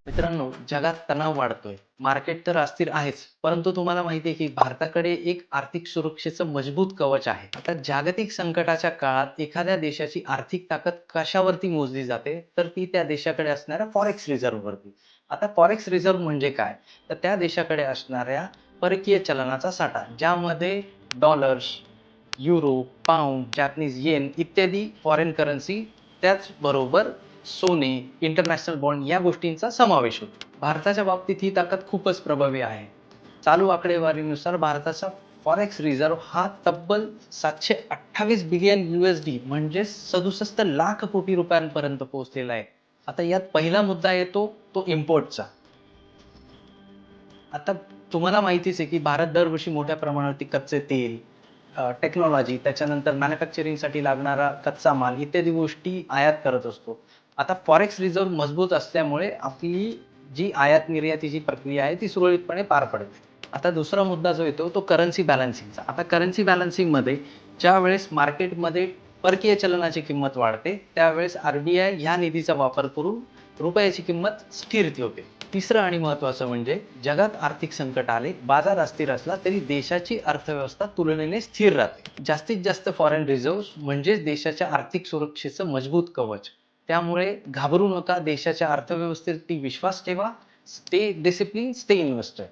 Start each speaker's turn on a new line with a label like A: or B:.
A: मित्रांनो, जगात तणाव वाढतोय. मार्केट तर अस्थिर आहेच, परंतु तुम्हाला माहिती आहे की भारताकडे एक आर्थिक सुरक्षेचं मजबूत कवच आहे. आता जागतिक संकटाच्या काळात एखाद्या देशाची आर्थिक ताकद कशावरती मोजली जाते, तर ती त्या देशाकडे असणाऱ्या फॉरेक्स रिझर्व्हवरती. आता फॉरेक्स रिझर्व्ह म्हणजे काय? तर त्या देशाकडे असणाऱ्या परकीय चलनाचा साठा, ज्यामध्ये डॉलर्स, युरो, पाउंड, जॅपनीज येन इत्यादी फॉरेन करन्सी, त्याचबरोबर सोने, इंटरनॅशनल बॉन्ड या गोष्टींचा समावेश होतो. भारताच्या बाबतीत ही ताकद खूपच प्रभावी आहे. चालू आकडेवारीनुसार भारताचा फॉरेक्स रिझर्व्ह हा तब्बल 728 बिलियन USD म्हणजे 67 लाख कोटी रुपयांपर्यंत पोहोचलेला आहे. आता यात पहिला मुद्दा येतो तो इम्पोर्टचा. आता तुम्हाला माहितीच आहे की भारत दरवर्षी मोठ्या प्रमाणावरती कच्चे तेल, टेक्नॉलॉजी, त्याच्यानंतर मॅन्युफॅक्चरिंगसाठी लागणारा कच्चा माल इत्यादी गोष्टी आयात करत असतो. आता फॉरेक्स रिझर्व्ह मजबूत असल्यामुळे आपली जी आयात निर्यातीची प्रक्रिया आहे ती सुरळीतपणे पार पडते. आता दुसरा मुद्दा जो येतो तो करन्सी बॅलन्सिंगचा. आता करन्सी बॅलन्सिंगमध्ये ज्यावेळेस मार्केटमध्ये परकीय चलनाची किंमत वाढते, त्यावेळेस RBI ह्या निधीचा वापर करून रुपयाची किंमत स्थिर ठेवते. तिसरं आणि महत्त्वाचं म्हणजे जगात आर्थिक संकट आले, बाजार अस्थिर असला तरी देशाची अर्थव्यवस्था तुलनेने स्थिर राहते. जास्तीत जास्त फॉरेन रिझर्व्हज म्हणजेच देशाच्या आर्थिक सुरक्षेचं मजबूत कवच. त्यामुळे घाबरू नका, देशाच्या अर्थव्यवस्थेवरती विश्वास ठेवा, स्टे डिसिप्लिन, स्टे इन्व्हेस्टेड.